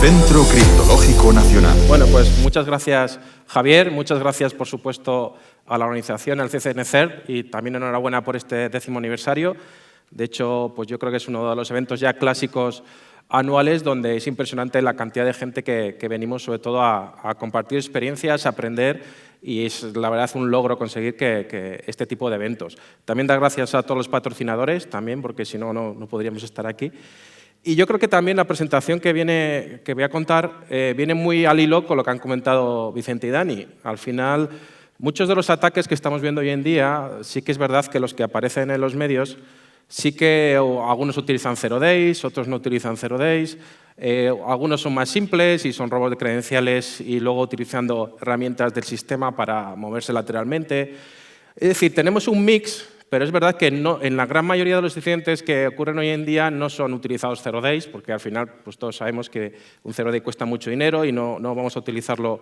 Centro Criptológico Nacional. Bueno, pues muchas gracias, Javier. Muchas gracias, por supuesto, a la organización, al CCNCERT, y también enhorabuena por este 10º aniversario. De hecho, pues yo creo que es uno de los eventos ya clásicos anuales donde es impresionante la cantidad de gente que venimos, sobre todo, a compartir experiencias, a aprender, y es, la verdad, un logro conseguir que este tipo de eventos. También dar gracias a todos los patrocinadores, también, porque si no, no podríamos estar aquí. Y yo creo que también la presentación que voy a contar viene muy al hilo con lo que han comentado Vicente y Dani. Al final, muchos de los ataques que estamos viendo hoy en día, sí que es verdad que los que aparecen en los medios, sí que algunos utilizan 0 days, otros no utilizan 0 days, algunos son más simples y son robos de credenciales y luego utilizando herramientas del sistema para moverse lateralmente. Es decir, tenemos un mix. Pero es verdad que en la gran mayoría de los incidentes que ocurren hoy en día no son utilizados 0 days, porque al final pues todos sabemos que un 0 day cuesta mucho dinero y no vamos a utilizarlo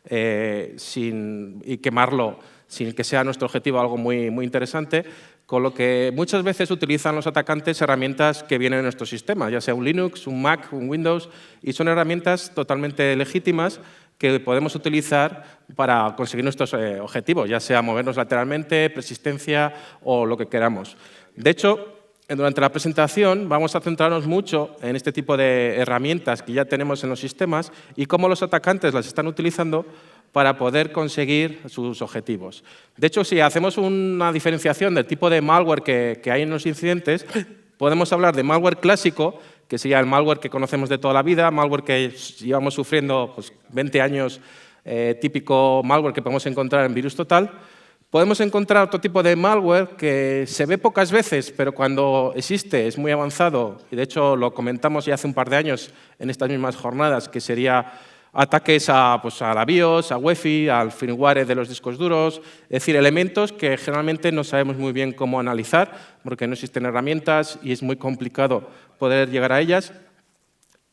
y quemarlo sin que sea nuestro objetivo algo muy interesante, con lo que muchas veces utilizan los atacantes herramientas que vienen en nuestro sistema, ya sea un Linux, un Mac, un Windows, y son herramientas totalmente legítimas que podemos utilizar para conseguir nuestros objetivos, ya sea movernos lateralmente, persistencia o lo que queramos. De hecho, durante la presentación vamos a centrarnos mucho en este tipo de herramientas que ya tenemos en los sistemas y cómo los atacantes las están utilizando para poder conseguir sus objetivos. De hecho, si hacemos una diferenciación del tipo de malware que hay en los incidentes, podemos hablar de malware clásico, que sería el malware que conocemos de toda la vida, malware que llevamos sufriendo pues, 20 años, típico malware que podemos encontrar en Virus Total. Podemos encontrar otro tipo de malware que se ve pocas veces, pero cuando existe es muy avanzado, y de hecho lo comentamos ya hace un par de años en estas mismas jornadas, que sería ataques a la BIOS, a Wi-Fi, al firmware de los discos duros, es decir, elementos que generalmente no sabemos muy bien cómo analizar porque no existen herramientas y es muy complicado poder llegar a ellas.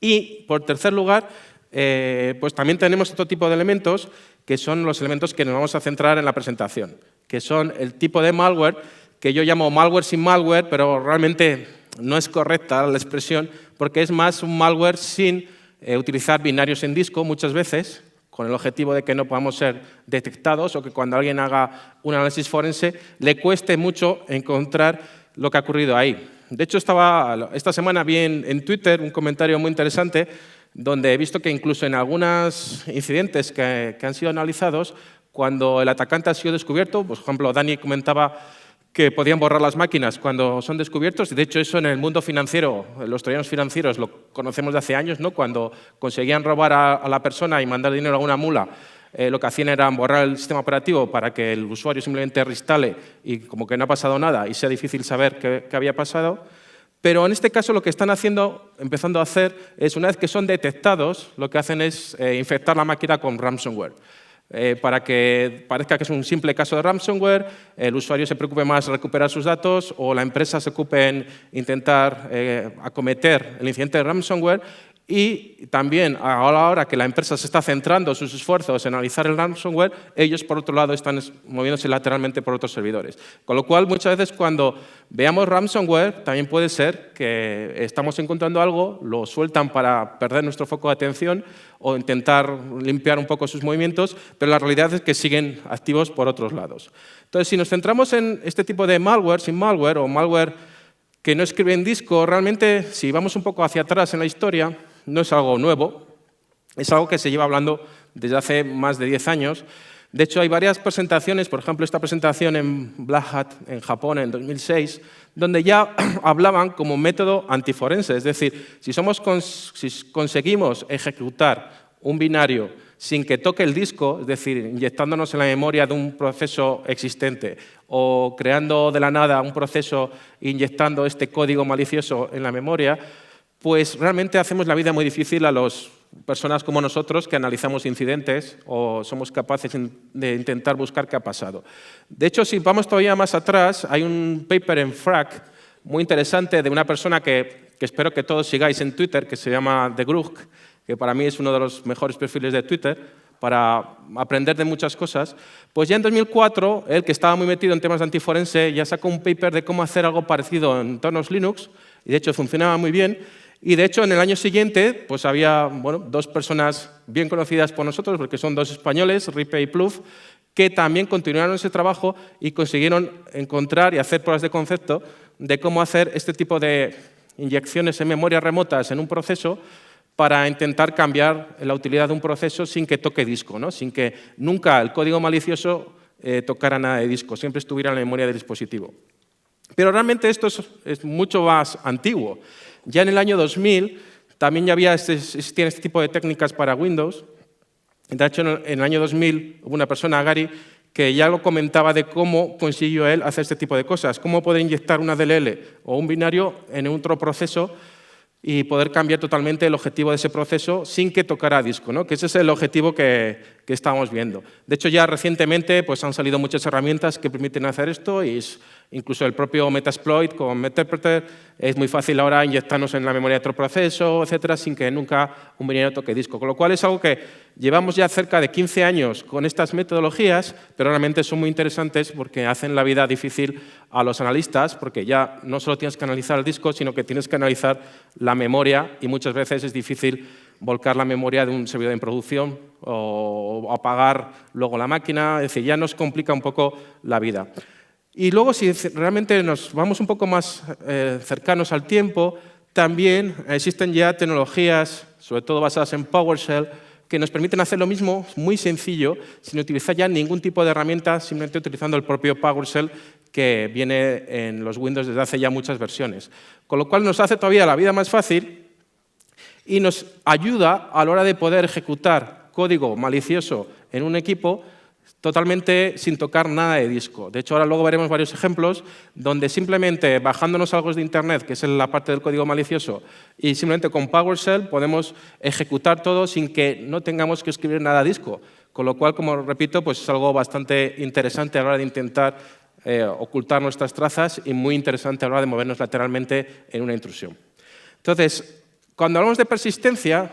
Y, por tercer lugar, pues también tenemos otro tipo de elementos que son los elementos que nos vamos a centrar en la presentación, que son el tipo de malware que yo llamo malware sin malware, pero realmente no es correcta la expresión porque es más un malware sin utilizar binarios en disco muchas veces, con el objetivo de que no podamos ser detectados o que cuando alguien haga un análisis forense le cueste mucho encontrar lo que ha ocurrido ahí. De hecho, esta semana vi en Twitter un comentario muy interesante donde he visto que incluso en algunos incidentes que han sido analizados, cuando el atacante ha sido descubierto, por ejemplo, Dani comentaba que podían borrar las máquinas cuando son descubiertos. De hecho, eso en el mundo financiero, los troyanos financieros, lo conocemos de hace años, ¿no? Cuando conseguían robar a la persona y mandar dinero a una mula, lo que hacían era borrar el sistema operativo para que el usuario simplemente reinstale y como que no ha pasado nada y sea difícil saber qué había pasado. Pero en este caso lo que están empezando a hacer es, una vez que son detectados, lo que hacen es infectar la máquina con ransomware. Para que parezca que es un simple caso de ransomware, el usuario se preocupe más en recuperar sus datos o la empresa se ocupe en intentar acometer el incidente de ransomware. Y también, ahora que la empresa se está centrando sus esfuerzos en analizar el ransomware, ellos, por otro lado, están moviéndose lateralmente por otros servidores. Con lo cual, muchas veces cuando veamos ransomware, también puede ser que estamos encontrando algo, lo sueltan para perder nuestro foco de atención o intentar limpiar un poco sus movimientos, pero la realidad es que siguen activos por otros lados. Entonces, si nos centramos en este tipo de malware, sin malware o malware que no escribe en disco, realmente, si vamos un poco hacia atrás en la historia, no es algo nuevo, es algo que se lleva hablando desde hace más de 10 años. De hecho, hay varias presentaciones, por ejemplo, esta presentación en Black Hat, en Japón, en 2006, donde ya hablaban como método antiforense. Es decir, si conseguimos ejecutar un binario sin que toque el disco, es decir, inyectándonos en la memoria de un proceso existente o creando de la nada un proceso inyectando este código malicioso en la memoria, pues realmente hacemos la vida muy difícil a las personas como nosotros que analizamos incidentes o somos capaces de intentar buscar qué ha pasado. De hecho, si vamos todavía más atrás, hay un paper en Phrack muy interesante de una persona que espero que todos sigáis en Twitter, que se llama The Grug, que para mí es uno de los mejores perfiles de Twitter para aprender de muchas cosas. Pues ya en 2004, él, que estaba muy metido en temas de antiforense, ya sacó un paper de cómo hacer algo parecido en entornos Linux, y de hecho funcionaba muy bien. Y de hecho, en el año siguiente, pues había dos personas bien conocidas por nosotros, porque son dos españoles, Ripe y Plouffe, que también continuaron ese trabajo y consiguieron encontrar y hacer pruebas de concepto de cómo hacer este tipo de inyecciones en memoria remotas en un proceso para intentar cambiar la utilidad de un proceso sin que toque disco, ¿no? Sin que nunca el código malicioso tocara nada de disco, siempre estuviera en la memoria del dispositivo. Pero realmente esto es mucho más antiguo. Ya en el año 2000 también ya existían este tipo de técnicas para Windows. De hecho, en el año 2000 hubo una persona, Gary, que ya lo comentaba de cómo consiguió él hacer este tipo de cosas, cómo poder inyectar una DLL o un binario en otro proceso y poder cambiar totalmente el objetivo de ese proceso sin que tocara disco, ¿no? Que ese es el objetivo que estamos viendo. De hecho, ya recientemente pues, han salido muchas herramientas que permiten hacer esto y incluso el propio Metasploit con Meterpreter es muy fácil ahora inyectarnos en la memoria de otro proceso, etcétera, sin que nunca un binario toque disco. Con lo cual es algo que llevamos ya cerca de 15 años con estas metodologías, pero realmente son muy interesantes porque hacen la vida difícil a los analistas, porque ya no solo tienes que analizar el disco, sino que tienes que analizar la memoria y muchas veces es difícil volcar la memoria de un servidor en producción o apagar luego la máquina, es decir, ya nos complica un poco la vida. Y luego, si realmente nos vamos un poco más cercanos al tiempo, también existen ya tecnologías, sobre todo basadas en PowerShell, que nos permiten hacer lo mismo, muy sencillo, sin utilizar ya ningún tipo de herramienta, simplemente utilizando el propio PowerShell que viene en los Windows desde hace ya muchas versiones. Con lo cual nos hace todavía la vida más fácil y nos ayuda a la hora de poder ejecutar código malicioso en un equipo totalmente sin tocar nada de disco. De hecho, ahora luego veremos varios ejemplos donde simplemente bajándonos algo de Internet, que es la parte del código malicioso, y simplemente con PowerShell podemos ejecutar todo sin que no tengamos que escribir nada a disco. Con lo cual, como repito, pues es algo bastante interesante a la hora de intentar ocultar nuestras trazas y muy interesante a la hora de movernos lateralmente en una intrusión. Entonces, cuando hablamos de persistencia,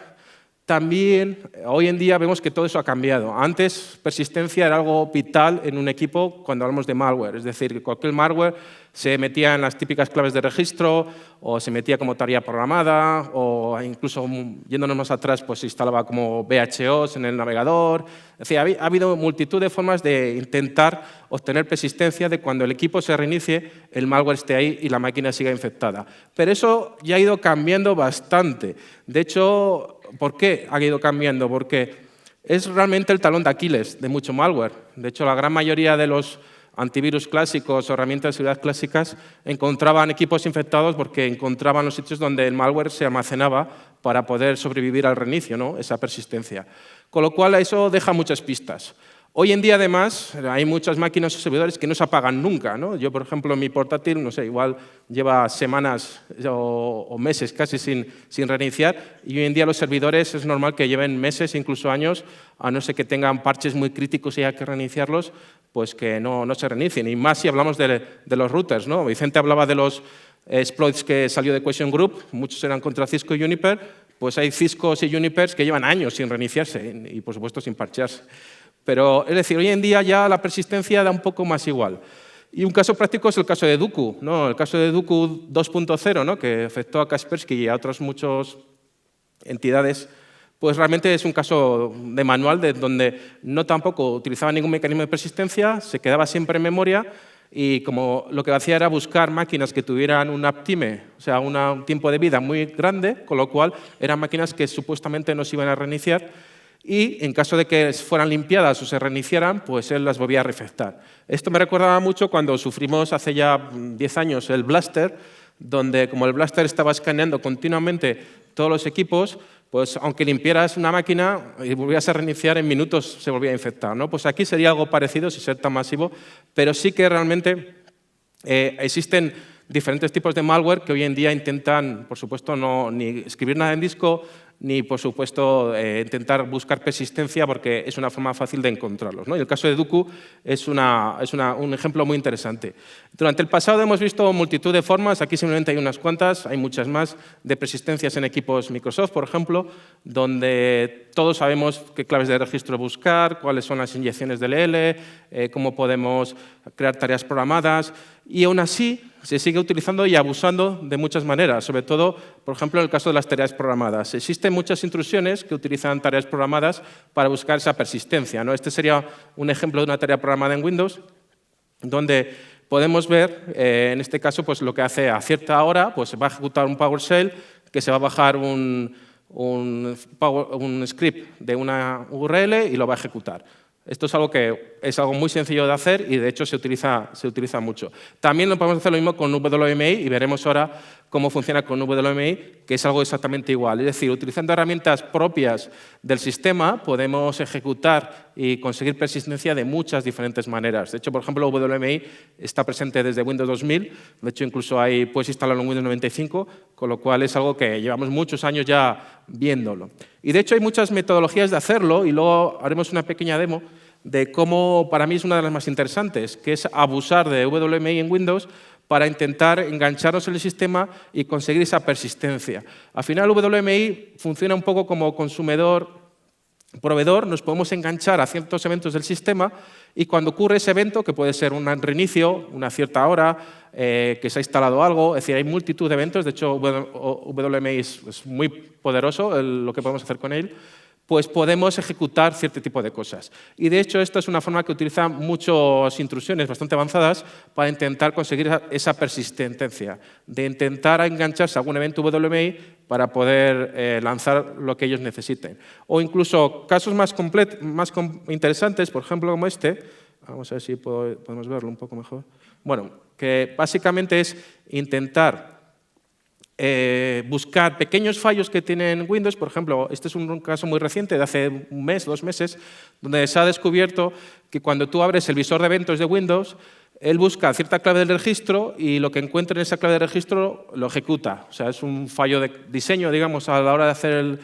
también hoy en día vemos que todo eso ha cambiado. Antes, persistencia era algo vital en un equipo cuando hablamos de malware. Es decir, que cualquier malware se metía en las típicas claves de registro o se metía como tarea programada o incluso, yéndonos más atrás, pues se instalaba como VHOs en el navegador. Es decir, ha habido multitud de formas de intentar obtener persistencia de cuando el equipo se reinicie, el malware esté ahí y la máquina siga infectada. Pero eso ya ha ido cambiando bastante. De hecho, ¿por qué ha ido cambiando? Porque es realmente el talón de Aquiles de mucho malware. De hecho, la gran mayoría de los antivirus clásicos o herramientas de seguridad clásicas encontraban equipos infectados porque encontraban los sitios donde el malware se almacenaba para poder sobrevivir al reinicio, ¿no? Esa persistencia. Con lo cual, eso deja muchas pistas. Hoy en día, además, hay muchas máquinas o servidores que no se apagan nunca, ¿no? Yo, por ejemplo, mi portátil, no sé, igual lleva semanas o meses casi sin reiniciar, y hoy en día los servidores es normal que lleven meses, incluso años, a no ser que tengan parches muy críticos y haya que reiniciarlos, pues que no se reinicien. Y más si hablamos de los routers, ¿no? Vicente hablaba de los exploits que salió de Question Group, muchos eran contra Cisco y Juniper, pues hay Ciscos y Junipers que llevan años sin reiniciarse y, por supuesto, sin parchearse. Pero, es decir, hoy en día ya la persistencia da un poco más igual. Y un caso práctico es el caso de Duqu, ¿no? El caso de Duqu 2.0, ¿no? Que afectó a Kaspersky y a otras muchas entidades, pues realmente es un caso de manual donde no tampoco utilizaba ningún mecanismo de persistencia, se quedaba siempre en memoria y como lo que hacía era buscar máquinas que tuvieran un uptime, o sea, un tiempo de vida muy grande, con lo cual eran máquinas que supuestamente no se iban a reiniciar, y en caso de que fueran limpiadas o se reiniciaran, pues él las volvía a refactar. Esto me recordaba mucho cuando sufrimos hace ya 10 años el Blaster, donde como el Blaster estaba escaneando continuamente todos los equipos, pues aunque limpiaras una máquina y volvías a reiniciar, en minutos se volvía a infectar, ¿no? Pues aquí sería algo parecido, sin ser tan masivo, pero sí que realmente existen diferentes tipos de malware que hoy en día intentan, por supuesto, no ni escribir nada en disco, ni, por supuesto, intentar buscar persistencia porque es una forma fácil de encontrarlos, ¿no? Y el caso de Duqu es un ejemplo muy interesante. Durante el pasado hemos visto multitud de formas, aquí simplemente hay unas cuantas, hay muchas más, de persistencias en equipos Microsoft, por ejemplo, donde todos sabemos qué claves de registro buscar, cuáles son las inyecciones del DLL, cómo podemos crear tareas programadas, y aún así, se sigue utilizando y abusando de muchas maneras, sobre todo, por ejemplo, en el caso de las tareas programadas. Existen muchas intrusiones que utilizan tareas programadas para buscar esa persistencia, ¿no? Este sería un ejemplo de una tarea programada en Windows, donde podemos ver, en este caso, pues, lo que hace a cierta hora, pues, se va a ejecutar un PowerShell, que se va a bajar un script de una URL y lo va a ejecutar. Esto es algo muy sencillo de hacer y, de hecho, se utiliza mucho. También lo podemos hacer lo mismo con WMI y veremos ahora cómo funciona con WMI, que es algo exactamente igual. Es decir, utilizando herramientas propias del sistema, podemos ejecutar y conseguir persistencia de muchas diferentes maneras. De hecho, por ejemplo, WMI está presente desde Windows 2000. De hecho, incluso puedes instalarlo en Windows 95, con lo cual es algo que llevamos muchos años ya viéndolo. Y, de hecho, hay muchas metodologías de hacerlo y luego haremos una pequeña demo de cómo, para mí, es una de las más interesantes, que es abusar de WMI en Windows para intentar engancharnos en el sistema y conseguir esa persistencia. Al final, WMI funciona un poco como consumidor-proveedor. Nos podemos enganchar a ciertos eventos del sistema y cuando ocurre ese evento, que puede ser un reinicio, una cierta hora, que se ha instalado algo, es decir, hay multitud de eventos. De hecho, WMI es muy poderoso lo que podemos hacer con él, pues podemos ejecutar cierto tipo de cosas. Y, de hecho, esto es una forma que utilizan muchas intrusiones bastante avanzadas para intentar conseguir esa persistencia, de intentar engancharse a algún evento WMI para poder lanzar lo que ellos necesiten. O incluso casos más interesantes, por ejemplo, como este. Vamos a ver si podemos verlo un poco mejor. Bueno, que básicamente es intentar buscar pequeños fallos que tienen Windows. Por ejemplo, este es un caso muy reciente, de hace un mes, 2 meses, donde se ha descubierto que cuando tú abres el visor de eventos de Windows, él busca cierta clave del registro y lo que encuentra en esa clave de registro lo ejecuta. O sea, es un fallo de diseño, digamos, a la hora de hacer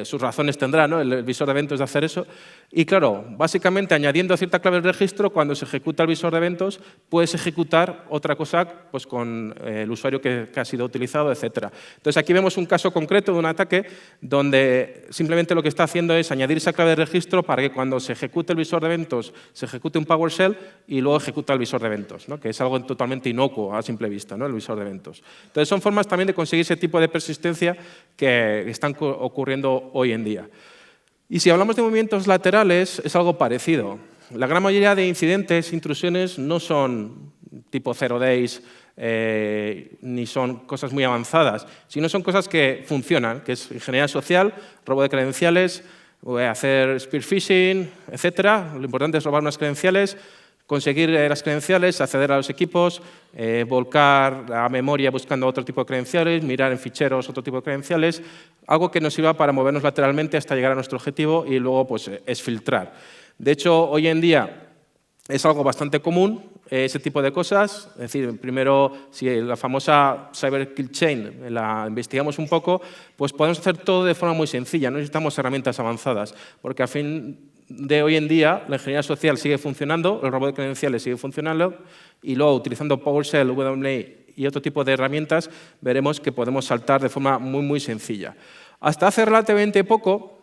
sus razones tendrá, ¿no?, el visor de eventos de hacer eso. Y, claro, básicamente añadiendo cierta clave del registro, cuando se ejecuta el visor de eventos, puedes ejecutar otra cosa, pues, con el usuario que ha sido utilizado, etc. Entonces, aquí vemos un caso concreto de un ataque donde simplemente lo que está haciendo es añadir esa clave de registro para que cuando se ejecute el visor de eventos, se ejecute un PowerShell y luego ejecuta el visor de eventos, ¿no?, que es algo totalmente inocuo a simple vista, ¿no?, el visor de eventos. Entonces, son formas también de conseguir ese tipo de persistencia que están ocurriendo hoy en día. Y si hablamos de movimientos laterales, es algo parecido. La gran mayoría de incidentes, intrusiones, no son tipo 0 days, ni son cosas muy avanzadas, sino son cosas que funcionan, que es ingeniería social, robo de credenciales, hacer spear phishing, etc. Lo importante es robar unas credenciales, conseguir las credenciales, acceder a los equipos, volcar la memoria buscando otro tipo de credenciales, mirar en ficheros otro tipo de credenciales, algo que nos sirva para movernos lateralmente hasta llegar a nuestro objetivo y luego, pues, es filtrar. De hecho, hoy en día es algo bastante común ese tipo de cosas. Es decir, primero, si la famosa Cyber Kill Chain la investigamos un poco, pues podemos hacer todo de forma muy sencilla. No necesitamos herramientas avanzadas, porque a fin de hoy en día la ingeniería social sigue funcionando, el robo de credenciales sigue funcionando y luego, utilizando PowerShell, WMI y otro tipo de herramientas, veremos que podemos saltar de forma muy, muy sencilla. Hasta hace relativamente poco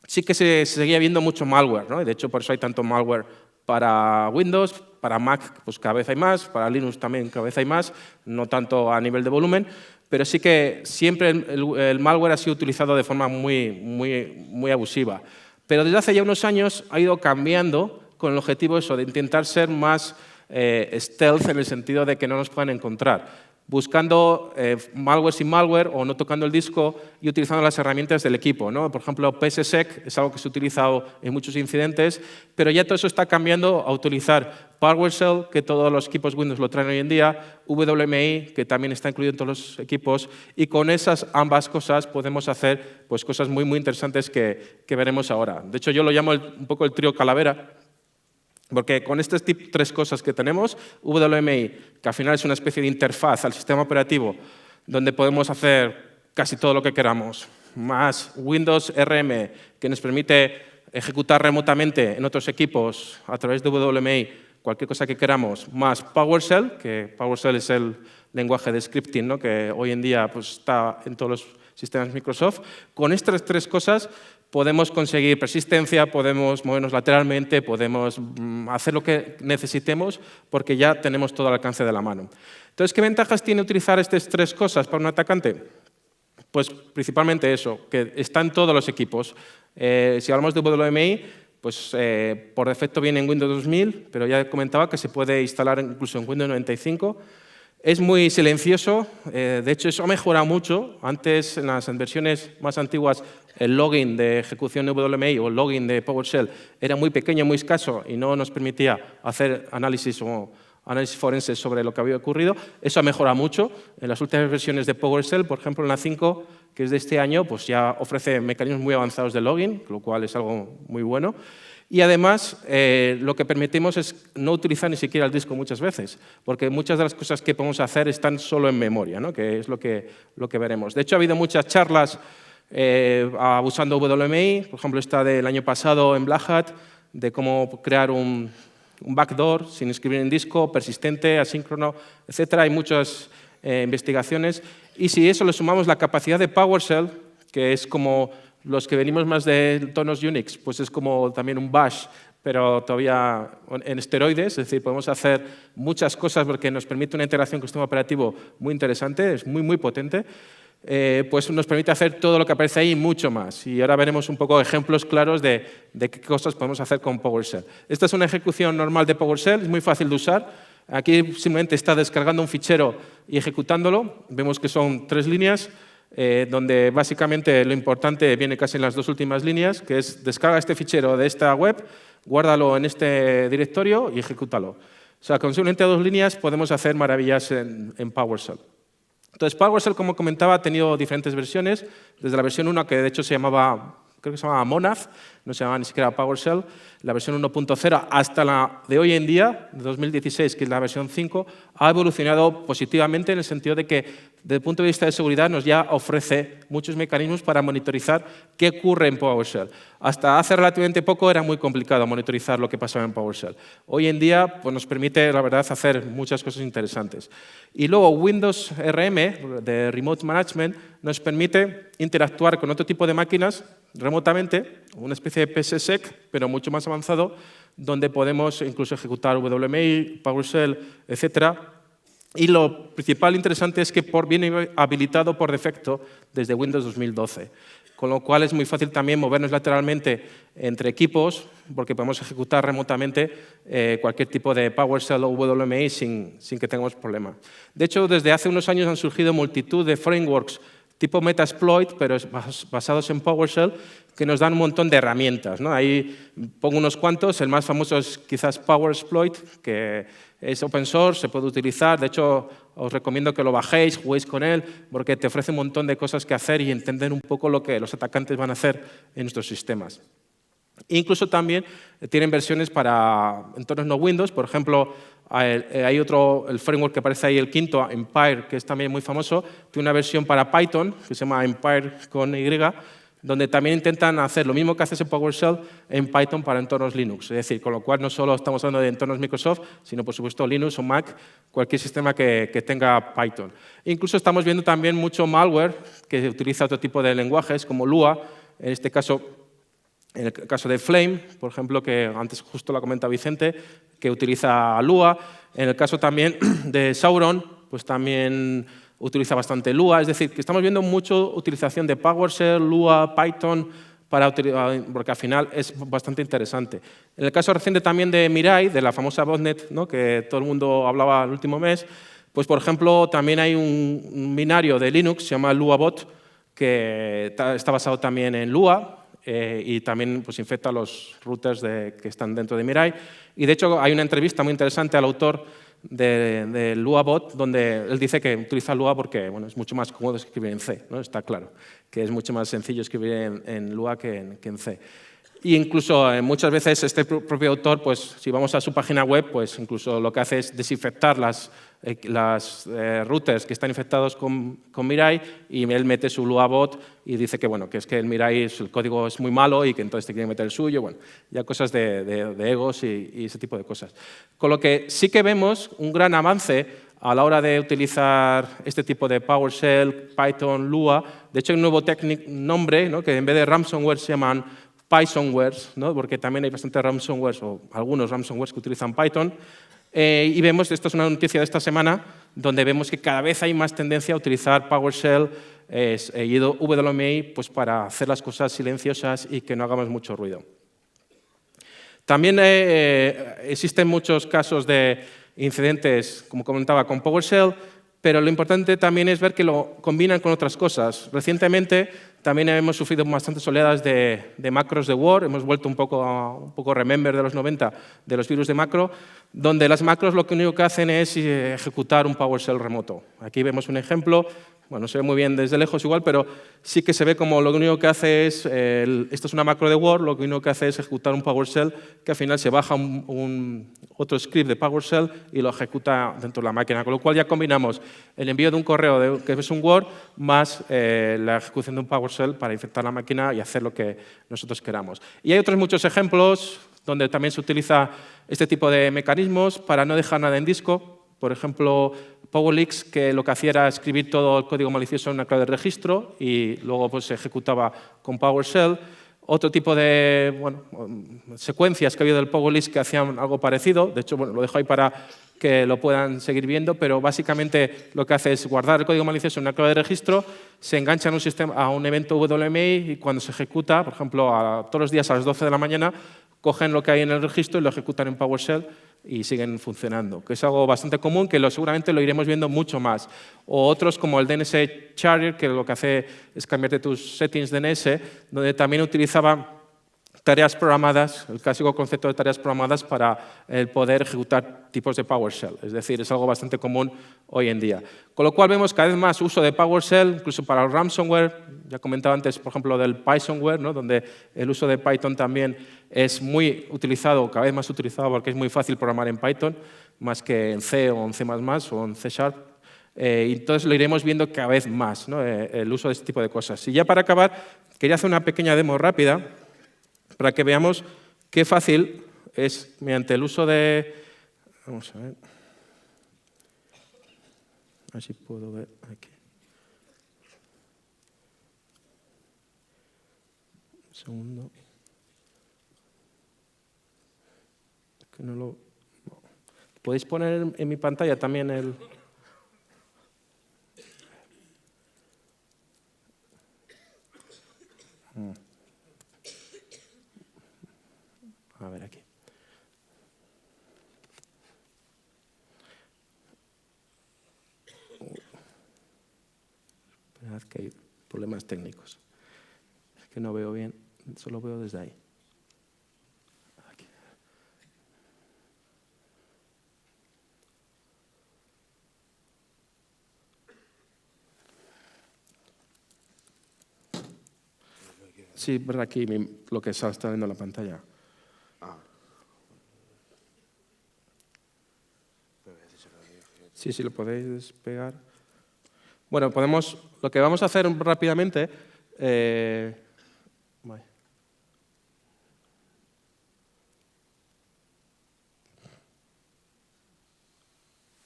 sí que se seguía viendo mucho malware, ¿no? De hecho, por eso hay tanto malware para Windows, para Mac pues cada vez hay más, para Linux también cada vez hay más, no tanto a nivel de volumen, pero sí que siempre el malware ha sido utilizado de forma muy abusiva. Pero desde hace ya unos años ha ido cambiando con el objetivo de intentar ser más stealth, en el sentido de que no nos puedan encontrar, buscando malware sin malware o no tocando el disco y utilizando las herramientas del equipo, ¿no? Por ejemplo, PSSec es algo que se ha utilizado en muchos incidentes, pero ya todo eso está cambiando a utilizar PowerShell, que todos los equipos Windows lo traen hoy en día, WMI, que también está incluido en todos los equipos, y con esas ambas cosas podemos hacer, pues, cosas muy interesantes que veremos ahora. De hecho, yo lo llamo un poco el trío calavera, porque con estas 3 cosas que tenemos, WMI, que al final es una especie de interfaz al sistema operativo, donde podemos hacer casi todo lo que queramos, más Windows RM, que nos permite ejecutar remotamente en otros equipos a través de WMI cualquier cosa que queramos, más PowerShell, que PowerShell es el lenguaje de scripting, ¿no?, que hoy en día, pues, está en todos los sistemas Microsoft. Con estas 3 cosas podemos conseguir persistencia, podemos movernos lateralmente, podemos hacer lo que necesitemos porque ya tenemos todo al alcance de la mano. Entonces, ¿qué ventajas tiene utilizar estas tres cosas para un atacante? Pues principalmente eso, que está en todos los equipos. Si hablamos de WMI, pues por defecto viene en Windows 2000, pero ya comentaba que se puede instalar incluso en Windows 95. Es muy silencioso, de hecho eso ha mejorado mucho. Antes, en las versiones más antiguas, el login de ejecución de WMI o el login de PowerShell era muy pequeño, muy escaso y no nos permitía hacer análisis forenses sobre lo que había ocurrido. Eso ha mejorado mucho. En las últimas versiones de PowerShell, por ejemplo en la 5, que es de este año, pues ya ofrece mecanismos muy avanzados de login, lo cual es algo muy bueno. Y además, lo que permitimos es no utilizar ni siquiera el disco muchas veces, porque muchas de las cosas que podemos hacer están solo en memoria, ¿no? Que es lo que veremos. De hecho, ha habido muchas charlas usando WMI, por ejemplo, esta del año pasado en Black Hat, de cómo crear un backdoor sin escribir en disco, persistente, asíncrono, etc. Hay muchas investigaciones. Y si eso le sumamos la capacidad de PowerShell, que es como los que venimos más de entornos Unix, pues es como también un bash, pero todavía en esteroides, es decir, podemos hacer muchas cosas porque nos permite una integración con el sistema operativo muy interesante, es muy, muy potente, pues nos permite hacer todo lo que aparece ahí y mucho más. Y ahora veremos un poco ejemplos claros de qué cosas podemos hacer con PowerShell. Esta es una ejecución normal de PowerShell, es muy fácil de usar. Aquí simplemente está descargando un fichero y ejecutándolo. Vemos que son 3 líneas, donde básicamente lo importante viene casi en las 2 últimas líneas, que es descarga este fichero de esta web, guárdalo en este directorio y ejecútalo. O sea, con simplemente 2 líneas podemos hacer maravillas en PowerShell. Entonces, PowerShell, como comentaba, ha tenido diferentes versiones, desde la versión 1, que de hecho creo que se llamaba Monad, no se llamaba ni siquiera PowerShell, la versión 1.0 hasta la de hoy en día, de 2016, que es la versión 5, ha evolucionado positivamente en el sentido de que, desde el punto de vista de seguridad, nos ya ofrece muchos mecanismos para monitorizar qué ocurre en PowerShell. Hasta hace relativamente poco era muy complicado monitorizar lo que pasaba en PowerShell. Hoy en día pues, nos permite, la verdad, hacer muchas cosas interesantes. Y luego Windows RM, de Remote Management, nos permite interactuar con otro tipo de máquinas remotamente, una especie de PSSEC, pero mucho más avanzado, donde podemos incluso ejecutar WMI, PowerShell, etcétera. Y lo principal interesante es que viene habilitado por defecto desde Windows 2012, con lo cual es muy fácil también movernos lateralmente entre equipos, porque podemos ejecutar remotamente cualquier tipo de PowerShell o WMI sin que tengamos problema. De hecho, desde hace unos años han surgido multitud de frameworks tipo Metasploit, pero basados en PowerShell, que nos dan un montón de herramientas, ¿no? Ahí pongo unos cuantos. El más famoso es quizás PowerSploit, que es open source, se puede utilizar. De hecho, os recomiendo que lo bajéis, juguéis con él, porque te ofrece un montón de cosas que hacer y entender un poco lo que los atacantes van a hacer en nuestros sistemas. Incluso también tienen versiones para entornos no Windows. Por ejemplo, hay el framework que aparece ahí, el quinto, Empire, que es también muy famoso. Tiene una versión para Python, que se llama Empire con Y, donde también intentan hacer lo mismo que hace en PowerShell en Python para entornos Linux. Es decir, con lo cual no solo estamos hablando de entornos Microsoft, sino, por supuesto, Linux o Mac, cualquier sistema que tenga Python. Incluso estamos viendo también mucho malware que utiliza otro tipo de lenguajes, como Lua, en este caso. En el caso de Flame, por ejemplo, que antes justo lo ha comentado Vicente, que utiliza Lua. En el caso también de Sauron, pues también utiliza bastante Lua. Es decir, que estamos viendo mucho utilización de PowerShell, Lua, Python, porque al final es bastante interesante. En el caso reciente también de Mirai, de la famosa botnet, ¿no? Que todo el mundo hablaba el último mes, pues por ejemplo también hay un binario de Linux, se llama LuaBot, que está basado también en Lua, y también pues, infecta los routers que están dentro de Mirai. Y de hecho hay una entrevista muy interesante al autor de LuaBot, donde él dice que utiliza Lua porque bueno, es mucho más cómodo escribir en C, ¿no? Está claro, que es mucho más sencillo escribir en Lua que en C. Y incluso muchas veces este propio autor, pues, si vamos a su página web, pues incluso lo que hace es desinfectar las routers que están infectados con Mirai, y él mete su LuaBot y dice que, bueno, que es que el Mirai, el código es muy malo y que entonces te quiere meter el suyo. Bueno, ya cosas de egos y ese tipo de cosas. Con lo que sí que vemos un gran avance a la hora de utilizar este tipo de PowerShell, Python, Lua. De hecho, hay un nuevo nombre, ¿no?, que en vez de ransomware se llaman Pythonwares, ¿no?, porque también hay bastantes ransomwares o algunos ransomwares que utilizan Python. Y vemos, esto es una noticia de esta semana, donde vemos que cada vez hay más tendencia a utilizar PowerShell y WMI pues, para hacer las cosas silenciosas y que no hagamos mucho ruido. También existen muchos casos de incidentes, como comentaba, con PowerShell, pero lo importante también es ver que lo combinan con otras cosas. Recientemente también hemos sufrido bastantes oleadas de macros de Word, hemos vuelto un poco remember de los 90 de los virus de macro, donde las macros lo único que hacen es ejecutar un PowerShell remoto. Aquí vemos un ejemplo. Bueno, no se ve muy bien desde lejos igual, pero sí que se ve como lo único que hace es, esto es una macro de Word, lo único que hace es ejecutar un PowerShell que al final se baja otro script de PowerShell y lo ejecuta dentro de la máquina. Con lo cual ya combinamos el envío de un correo que es un Word más la ejecución de un PowerShell para infectar la máquina y hacer lo que nosotros queramos. Y hay otros muchos ejemplos donde también se utiliza este tipo de mecanismos para no dejar nada en disco. Por ejemplo, PowerLeaks, que lo que hacía era escribir todo el código malicioso en una clave de registro y luego pues, se ejecutaba con PowerShell. Otro tipo de secuencias que ha habido del PowerLeaks que hacían algo parecido. De hecho, lo dejo ahí para que lo puedan seguir viendo, pero básicamente lo que hace es guardar el código malicioso en una clave de registro, se engancha a un evento WMI y cuando se ejecuta, por ejemplo, todos los días a las 12 de la mañana, cogen lo que hay en el registro y lo ejecutan en PowerShell y siguen funcionando, que es algo bastante común, que seguramente lo iremos viendo mucho más. O otros como el DNS Charger, que lo que hace es cambiarte tus settings DNS, donde también utilizaba tareas programadas, el clásico concepto de tareas programadas para el poder ejecutar tipos de PowerShell. Es decir, es algo bastante común hoy en día. Con lo cual vemos cada vez más uso de PowerShell, incluso para el ransomware. Ya comentaba antes, por ejemplo, del Pythonware, ¿no?, donde el uso de Python también es muy utilizado, cada vez más utilizado, porque es muy fácil programar en Python, más que en C o en C++ o en C#. Y entonces lo iremos viendo cada vez más, ¿no?, el uso de este tipo de cosas. Y ya para acabar, quería hacer una pequeña demo rápida para que veamos qué fácil es, mediante el uso de... Vamos a ver. A ver si puedo ver aquí. Un segundo. Es que no lo... ¿Podéis poner en mi pantalla también el...? A ver aquí. Esperad que hay problemas técnicos. Es que no veo bien, solo veo desde ahí. Aquí. Sí, verdad, aquí lo que está viendo en la pantalla. Sí, sí, lo podéis despegar. Bueno, lo que vamos a hacer rápidamente... Vale.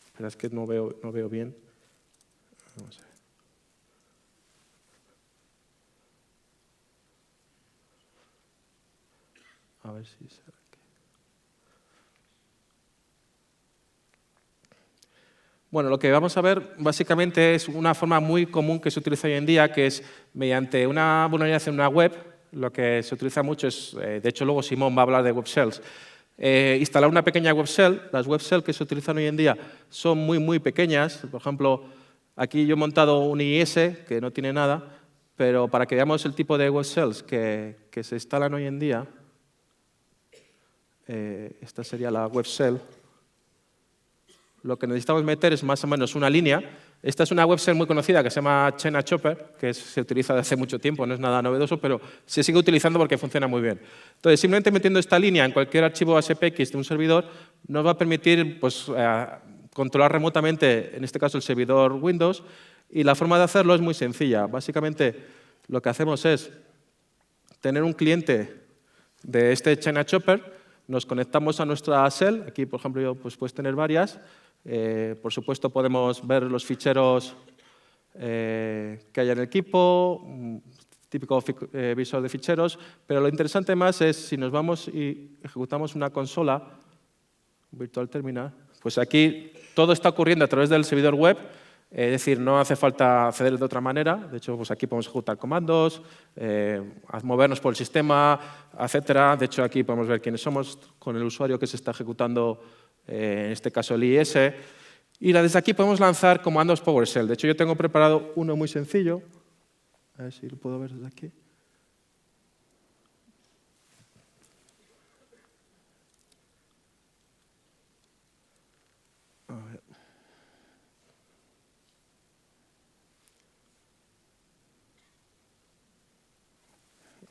Espera, es que no veo bien. Vamos a ver. A ver si será aquí. Bueno, lo que vamos a ver básicamente es una forma muy común que se utiliza hoy en día, que es mediante una vulnerabilidad en una web. Lo que se utiliza mucho es, de hecho luego Simón va a hablar de web shells, instalar una pequeña web shell. Las web shells que se utilizan hoy en día son muy, muy pequeñas. Por ejemplo, aquí yo he montado un IIS que no tiene nada, pero para que veamos el tipo de web shells que se instalan hoy en día, esta sería la web shell. Lo que necesitamos meter es más o menos una línea. Esta es una web shell muy conocida que se llama Chena Chopper, que se utiliza desde hace mucho tiempo, no es nada novedoso, pero se sigue utilizando porque funciona muy bien. Entonces, simplemente metiendo esta línea en cualquier archivo ASPX de un servidor nos va a permitir pues, controlar remotamente, en este caso, el servidor Windows. Y la forma de hacerlo es muy sencilla. Básicamente, lo que hacemos es tener un cliente de este Chena Chopper, nos conectamos a nuestra shell. Aquí, por ejemplo, puedes tener varias. Por supuesto, podemos ver los ficheros que hay en el equipo, típico visor de ficheros, pero lo interesante más es si nos vamos y ejecutamos una consola, Virtual Terminal, pues aquí todo está ocurriendo a través del servidor web, es decir, no hace falta acceder de otra manera. De hecho, pues aquí podemos ejecutar comandos, movernos por el sistema, etcétera. De hecho, aquí podemos ver quiénes somos con el usuario que se está ejecutando, en este caso el IIS. Y desde aquí podemos lanzar comandos PowerShell. De hecho, yo tengo preparado uno muy sencillo. A ver si lo puedo ver desde aquí. A ver.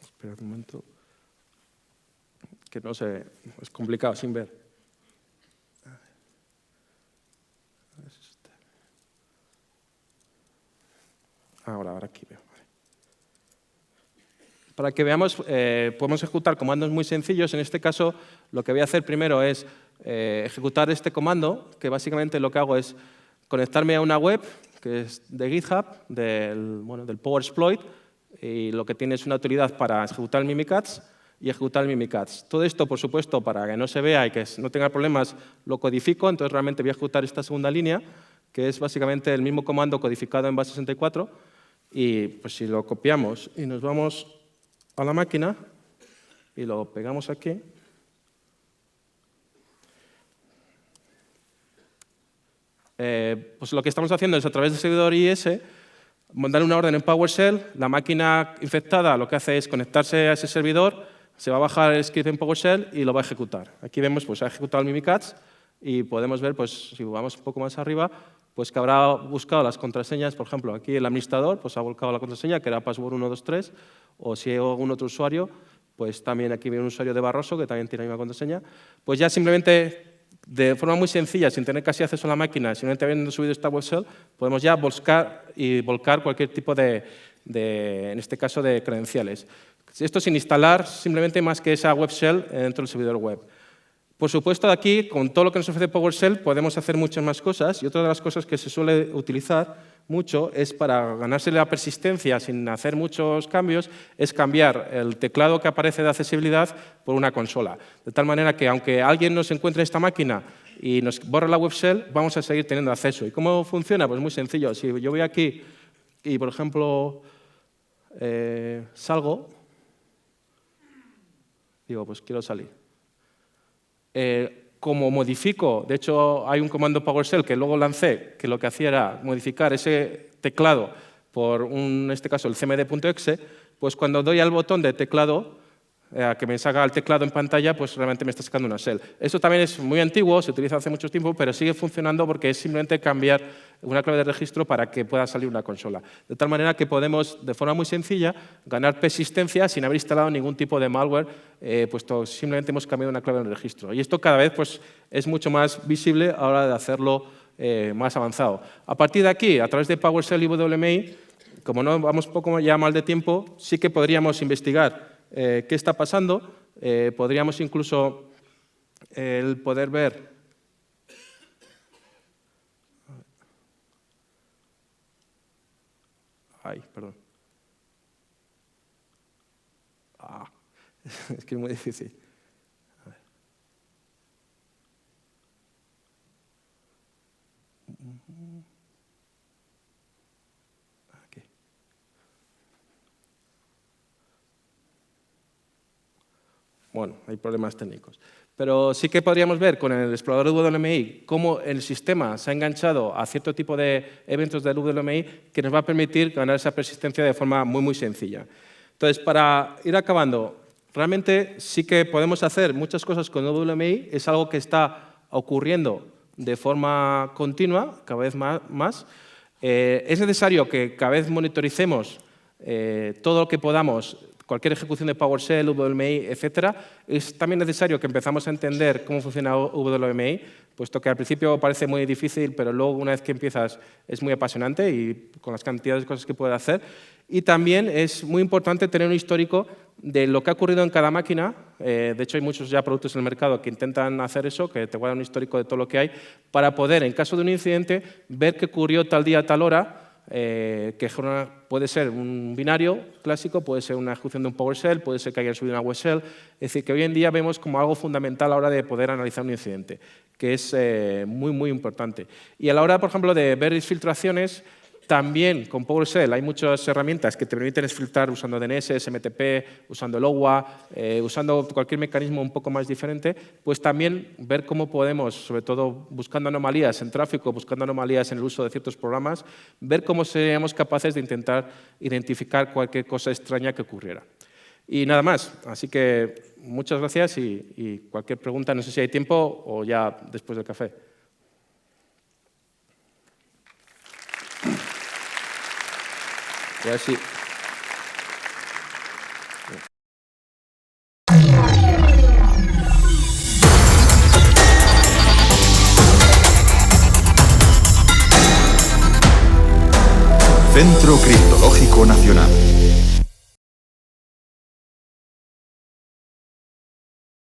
Espera un momento. Que no sé, es complicado sin ver. Ahora aquí veo. Para que veamos, podemos ejecutar comandos muy sencillos. En este caso, lo que voy a hacer primero es ejecutar este comando, que básicamente lo que hago es conectarme a una web, que es de GitHub, del PowerSploit, y lo que tiene es una utilidad para ejecutar el Mimikatz y ejecutar el Mimikatz. Todo esto, por supuesto, para que no se vea y que no tenga problemas, lo codifico. Entonces, realmente voy a ejecutar esta segunda línea, que es básicamente el mismo comando codificado en base64. Y pues si lo copiamos y nos vamos a la máquina y lo pegamos aquí, pues lo que estamos haciendo es a través del servidor IIS mandar una orden en PowerShell. La máquina infectada lo que hace es conectarse a ese servidor, se va a bajar el script en PowerShell y lo va a ejecutar. Aquí vemos, pues ha ejecutado el Mimikatz y podemos ver, pues si vamos un poco más arriba, pues que habrá buscado las contraseñas. Por ejemplo, aquí el administrador pues ha volcado la contraseña, que era password123, o si hay algún otro usuario, pues también aquí viene un usuario de Barroso, que también tiene la misma contraseña. Pues ya simplemente, de forma muy sencilla, sin tener casi acceso a la máquina, simplemente habiendo subido esta web shell, podemos ya volcar cualquier tipo en este caso, de credenciales. Esto sin instalar simplemente más que esa web shell dentro del servidor web. Por supuesto, aquí, con todo lo que nos ofrece PowerShell, podemos hacer muchas más cosas. Y otra de las cosas que se suele utilizar mucho es para ganarse la persistencia sin hacer muchos cambios, es cambiar el teclado que aparece de accesibilidad por una consola. De tal manera que, aunque alguien nos encuentre en esta máquina y nos borre la web shell, vamos a seguir teniendo acceso. ¿Y cómo funciona? Pues muy sencillo. Si yo voy aquí y, por ejemplo, salgo, digo, pues quiero salir. Como modifico, de hecho hay un comando PowerShell que luego lancé, que lo que hacía era modificar ese teclado por, en este caso, el cmd.exe, pues cuando doy al botón de teclado, que me saca el teclado en pantalla, pues realmente me está sacando una shell. Esto también es muy antiguo, se utiliza hace mucho tiempo, pero sigue funcionando porque es simplemente cambiar una clave de registro para que pueda salir una consola. De tal manera que podemos, de forma muy sencilla, ganar persistencia sin haber instalado ningún tipo de malware, puesto simplemente hemos cambiado una clave de registro. Y esto cada vez pues, es mucho más visible a la hora de hacerlo más avanzado. A partir de aquí, a través de PowerShell y WMI, como no vamos poco ya mal de tiempo, sí que podríamos investigar qué está pasando. Podríamos incluso poder ver perdón. Es que es muy difícil. A ver. Aquí. Bueno, hay problemas técnicos. Pero sí que podríamos ver con el explorador de WMI cómo el sistema se ha enganchado a cierto tipo de eventos del WMI que nos va a permitir ganar esa persistencia de forma muy, muy sencilla. Entonces, para ir acabando, realmente sí que podemos hacer muchas cosas con WMI. Es algo que está ocurriendo de forma continua, cada vez más. Es necesario que cada vez monitoricemos todo lo que podamos cualquier ejecución de PowerShell, WMI, etcétera, es también necesario que empezamos a entender cómo funciona WMI, puesto que al principio parece muy difícil, pero luego una vez que empiezas es muy apasionante y con las cantidades de cosas que puede hacer. Y también es muy importante tener un histórico de lo que ha ocurrido en cada máquina. De hecho, hay muchos ya productos en el mercado que intentan hacer eso, que te guardan un histórico de todo lo que hay, para poder, en caso de un incidente, ver qué ocurrió tal día, tal hora, que puede ser un binario clásico, puede ser una ejecución de un PowerShell, puede ser que hayan subido una web shell. Es decir, que hoy en día vemos como algo fundamental a la hora de poder analizar un incidente, que es muy, muy importante. Y a la hora, por ejemplo, de ver exfiltraciones, también con PowerShell hay muchas herramientas que te permiten exfiltrar usando DNS, SMTP, usando LOA, usando cualquier mecanismo un poco más diferente, pues también ver cómo podemos, sobre todo buscando anomalías en tráfico, buscando anomalías en el uso de ciertos programas, ver cómo seríamos capaces de intentar identificar cualquier cosa extraña que ocurriera. Y nada más, así que muchas gracias y cualquier pregunta, no sé si hay tiempo o ya después del café. Y a ver si... Centro Criptológico Nacional.